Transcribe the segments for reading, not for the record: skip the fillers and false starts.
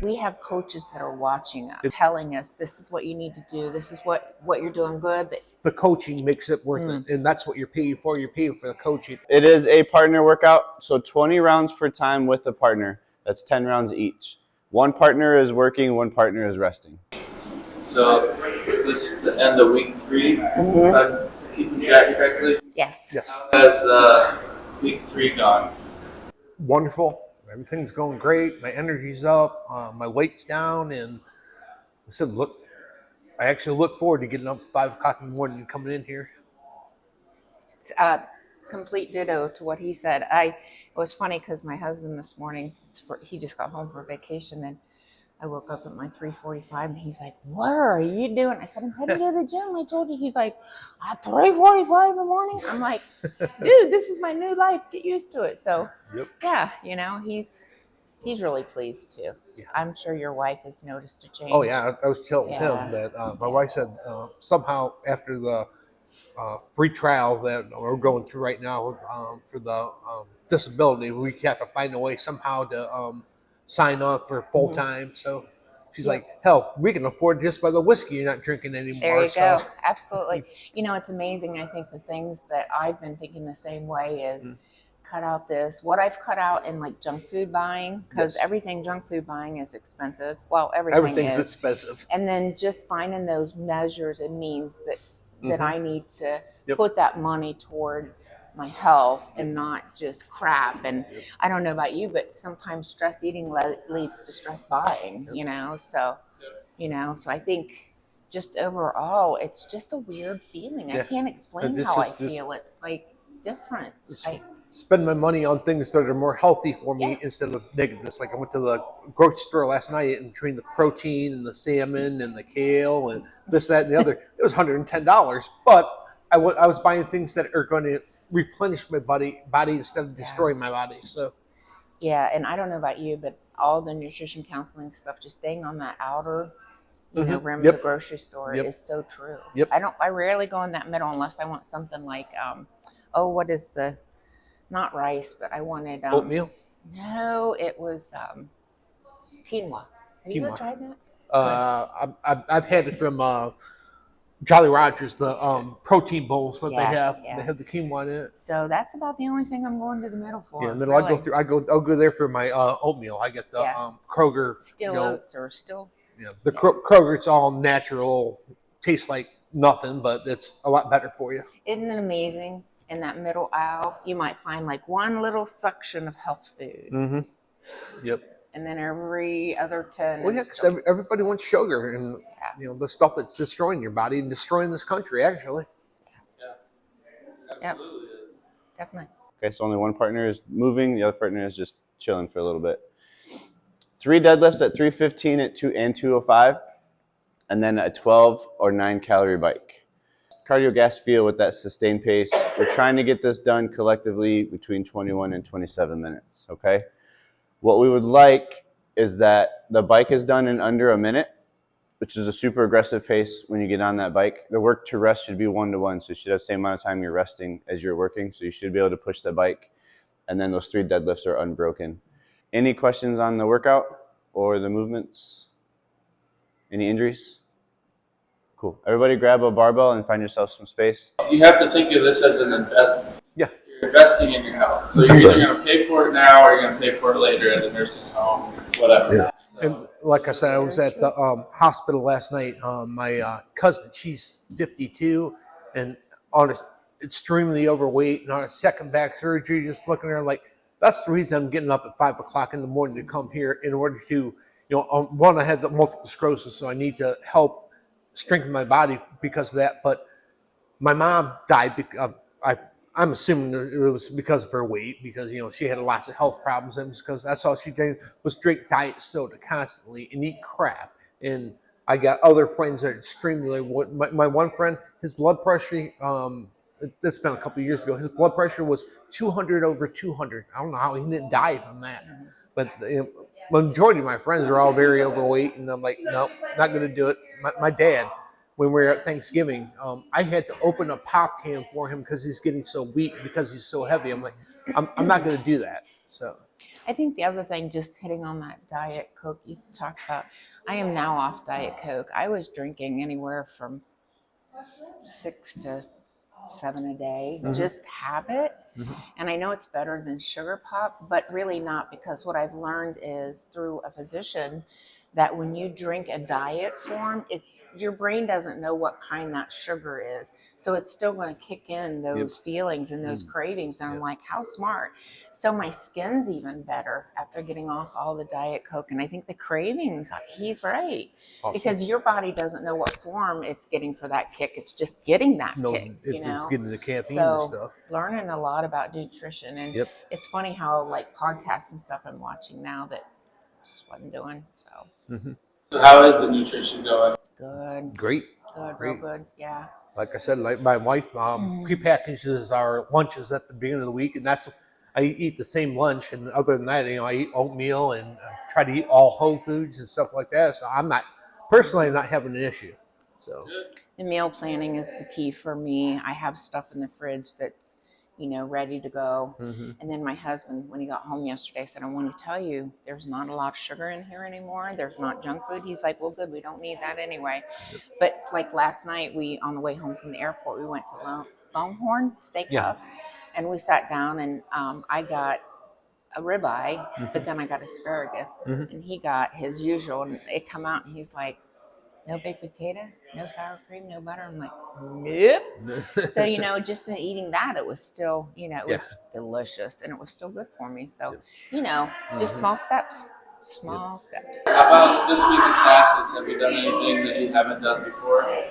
we have coaches that are watching us, telling us this is what you need to do. This is what you're doing good. But the coaching makes it worth it, and that's what you're paying for. You're paying for the coaching. It is a partner workout, so 20 rounds for time with a partner. That's 10 rounds each. One partner is working, one partner is resting. So this is the end of week 3. Keeping track correctly? yes. How has week 3 gone? Wonderful. Everything's going great. My energy's up. My weight's down, and I said, I actually look forward to getting up at 5 o'clock in the morning and coming in here. Complete ditto to what he said. It was funny because my husband this morning, he just got home for vacation, and I woke up at my 3:45, and he's like, "What are you doing?" I said, "I'm headed to the gym. I told you." He's like, "At 3:45 in the morning?" I'm like, "Dude, this is my new life. Get used to it." So, yeah, you know, he's really pleased too. Yeah. I'm sure your wife has noticed a change. Oh yeah, I was telling him that my wife said somehow after the free trial that we're going through right now for the disability, we have to find a way somehow to sign up for full time. So she's like, hell, we can afford just by the whiskey you're not drinking anymore. There you go. Absolutely. You know, it's amazing. I think the things that I've been thinking the same way is cut out what I've cut out in like junk food buying, because everything junk food buying is expensive. Well, everything's expensive. And then just finding those measures and means that I need to put that money towards my health and not just crap. And I don't know about you, but sometimes stress eating leads to stress buying, you know? So, so I think just overall, it's just a weird feeling. I can't explain how I feel. It's like different. Spend my money on things that are more healthy for me instead of negative. Like I went to the grocery store last night, and between the protein and the salmon and the kale and this, that, and the other, it was $110. But I was buying things that are going to replenish my body instead of destroying my body. So and I don't know about you, but all the nutrition counseling stuff, just staying on that outer rim of the grocery store is so true. I rarely go in that middle unless I want something like what is the not rice, but I wanted oatmeal. No, it was quinoa. Have you ever tried that? I've had it from Jolly Rogers, the protein bowls that they have. They have the quinoa in it. So that's about the only thing I'm going to the middle for. Yeah, middle. Really. I'll go there for my oatmeal. I get the Kroger. Still oats or still. The Kroger. It's all natural. Tastes like nothing, but it's a lot better for you. Isn't it amazing? In that middle aisle, you might find like one little section of health food. And then every other 10. Well, because everybody wants sugar and the stuff that's destroying your body and destroying this country, actually. Yep. Definitely. Okay, so only one partner is moving, the other partner is just chilling for a little bit. 3 deadlifts at 315 and 205, and then a 12 or 9 calorie bike. Cardio gas feel with that sustained pace. We're trying to get this done collectively between 21 and 27 minutes, okay? What we would like is that the bike is done in under a minute, which is a super aggressive pace when you get on that bike. The work to rest should be 1-to-1, so you should have the same amount of time you're resting as you're working, so you should be able to push the bike, and then those 3 deadlifts are unbroken. Any questions on the workout or the movements? Any injuries? Cool. Everybody grab a barbell and find yourself some space. You have to think of this as an investment. Yeah. You're investing in your health. So you're either going to pay for it now or you're going to pay for it later at the nursing home, whatever. Yeah. And like I said, I was at the hospital last night. My cousin, she's 52 and extremely overweight and on a second back surgery, just looking at her like, that's the reason I'm getting up at 5 o'clock in the morning to come here in order to, one, I had the multiple sclerosis, so I need to help strengthen my body because of that. But my mom died because I'm assuming it was because of her weight, because she had lots of health problems, and because that's all she did was drink diet soda constantly and eat crap. And I got other friends that are extremely my one friend, his blood pressure, it's been a couple of years ago, his blood pressure was 200/200. I don't know how he didn't die from that. But the majority of my friends are all very overweight, and I'm like, nope, not going to do it. My dad, when we were at Thanksgiving, I had to open a pop can for him because he's getting so weak because he's so heavy. I'm like, I'm not going to do that. So I think the other thing, just hitting on that Diet Coke you talked about, I am now off Diet Coke. I was drinking anywhere from 6 to 7 a day, just habit. And I know it's better than sugar pop, but really not, because what I've learned is through a physician that when you drink a diet form, it's your brain doesn't know what kind that sugar is. So it's still going to kick in those feelings and those cravings. And I'm like, how smart. So my skin's even better after getting off all the Diet Coke. And I think the cravings, he's right. Awesome. Because your body doesn't know what form it's getting for that kick. It's just getting that kick. It's getting the caffeine so and stuff. Learning a lot about nutrition. And it's funny how like podcasts and stuff I'm watching now that I just wasn't doing. So how is the nutrition going? Good. Great. Good. Great. Real good. Yeah. Like I said, like my wife prepackages our lunches at the beginning of the week, and I eat the same lunch. And other than that, I eat oatmeal and try to eat all whole foods and stuff like that. So I'm not having an issue. So the meal planning is the key for me. I have stuff in the fridge that's, ready to go. And then my husband, when he got home yesterday, said, I want to tell you, there's not a lot of sugar in here anymore. There's not junk food. He's like, well, good. We don't need that anyway. But like last night, on the way home from the airport, we went to Longhorn Steakhouse and we sat down and I got a ribeye, but then I got asparagus and he got his usual, and it come out and he's like, no baked potato, no sour cream, no butter. I'm like, nope. So, just in eating that, it was still, it was delicious and it was still good for me. So, just small steps. Small steps. How about this week in classes? Have you done anything that you haven't done before?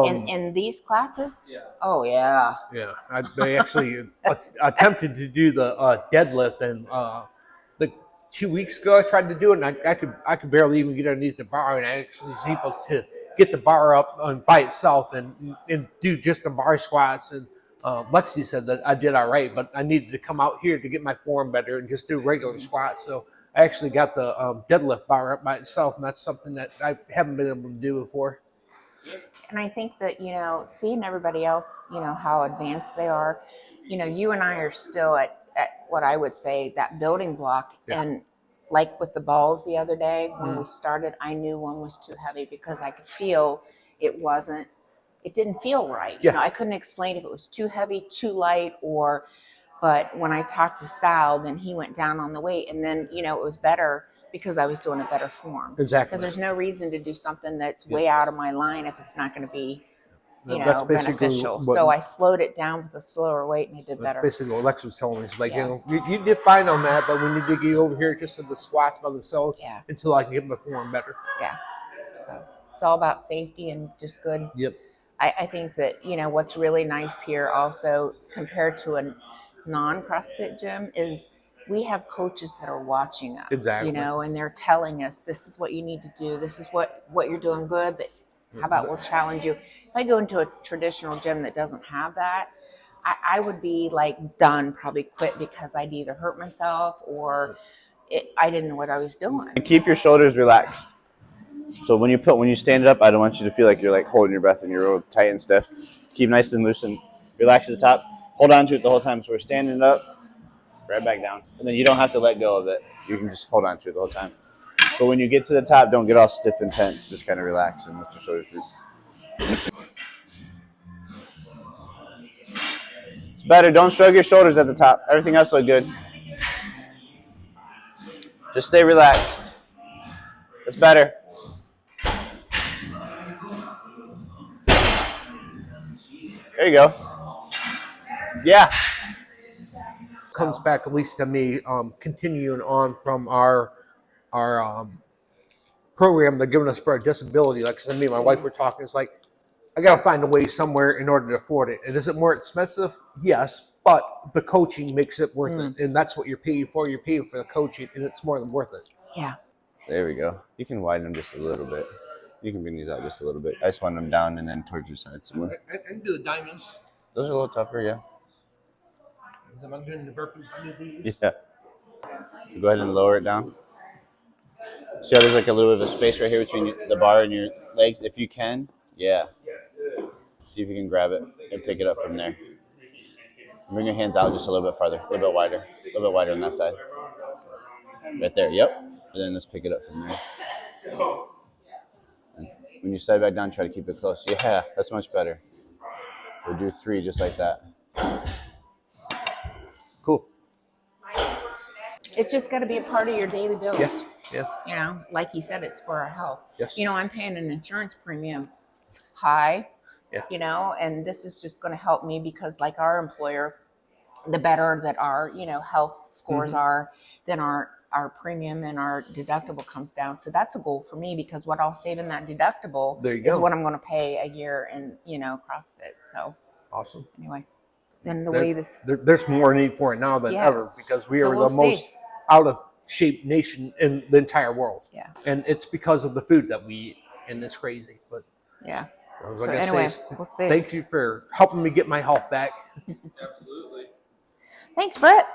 In these classes? Yeah. Oh, yeah. Yeah. I actually attempted to do the deadlift, and the 2 weeks ago I tried to do it, and I could barely even get underneath the bar, and I actually was able to get the bar up by itself and do just the bar squats. And Lexi said that I did all right, but I needed to come out here to get my form better and just do regular squats. So I actually got the deadlift bar up by itself, and that's something that I haven't been able to do before. And I think that, seeing everybody else, how advanced they are, you and I are still at what I would say that building block. And like with the balls the other day, when we started, I knew one was too heavy because I could feel it didn't feel right. I couldn't explain if it was too heavy, too light, but when I talked to Sal, then he went down on the weight, and then, it was better because I was doing a better form. Exactly. Because there's no reason to do something that's way out of my line if it's not going to be, that's beneficial. So I slowed it down with a slower weight, and it did better. That's basically what Lex was telling me. She's like, you did fine on that, but we need to get over here just for the squats by themselves until I can get my form better. Yeah. So it's all about safety and just good. Yep. I think that, what's really nice here also compared to a non-CrossFit gym is we have coaches that are watching us. Exactly. And they're telling us, this is what you need to do. This is what you're doing good, but how about we'll challenge you. If I go into a traditional gym that doesn't have that, I would be like done, probably quit, because I'd either hurt myself or I didn't know what I was doing. And keep your shoulders relaxed. So when you stand it up, I don't want you to feel like you're like holding your breath and you're real tight and stiff. Keep nice and loose and relax at the top. Hold on to it the whole time. So we're standing it up, right back down. And then you don't have to let go of it. You can just hold on to it the whole time. But when you get to the top, don't get all stiff and tense. Just kind of relax and let your shoulders droop. It's better. Don't shrug your shoulders at the top. Everything else look good. Just stay relaxed. It's better. There you go. Yeah. Comes back, at least to me, continuing on from our program they're giving us for our disability. Like I said, me and my wife were talking. It's like, I got to find a way somewhere in order to afford it. And is it more expensive? Yes, but the coaching makes it worth it. And that's what you're paying for. You're paying for the coaching, and it's more than worth it. Yeah. There we go. You can widen them just a little bit. You can bring these out just a little bit. I just want them down and then towards your side some more. I can do the diamonds. Those are a little tougher, yeah. Am I doing the burpees under these? Yeah. Go ahead and lower it down. See how there's like a little bit of a space right here between the bar and your legs? If you can, yeah. See if you can grab it and pick it up from there. Bring your hands out just a little bit farther, a little bit wider on that side. Right there. Yep. And then let's pick it up from there. And when you slide back down, try to keep it close. Yeah, that's much better. We'll do 3 just like that. Cool. It's just got to be a part of your daily bills. Yeah. Yeah. You know, like you said, it's for our health. Yes. You know, I'm paying an insurance premium high. Yeah. You know, and this is just going to help me because, like our employer, the better that our health scores are, then our premium and our deductible comes down. So that's a goal for me because what I'll save in that deductible There you is go. what I'm going to pay a year in CrossFit. So Awesome. anyway, then the way this There's more need for it now than Yeah. ever because we So are we'll the most see. out of shape nation in the entire world. Yeah. And it's because of the food that we eat, and it's crazy. But Yeah. I was So gonna anyway, say, we'll see. thank you for helping me get my health back. Absolutely. Thanks, Brett.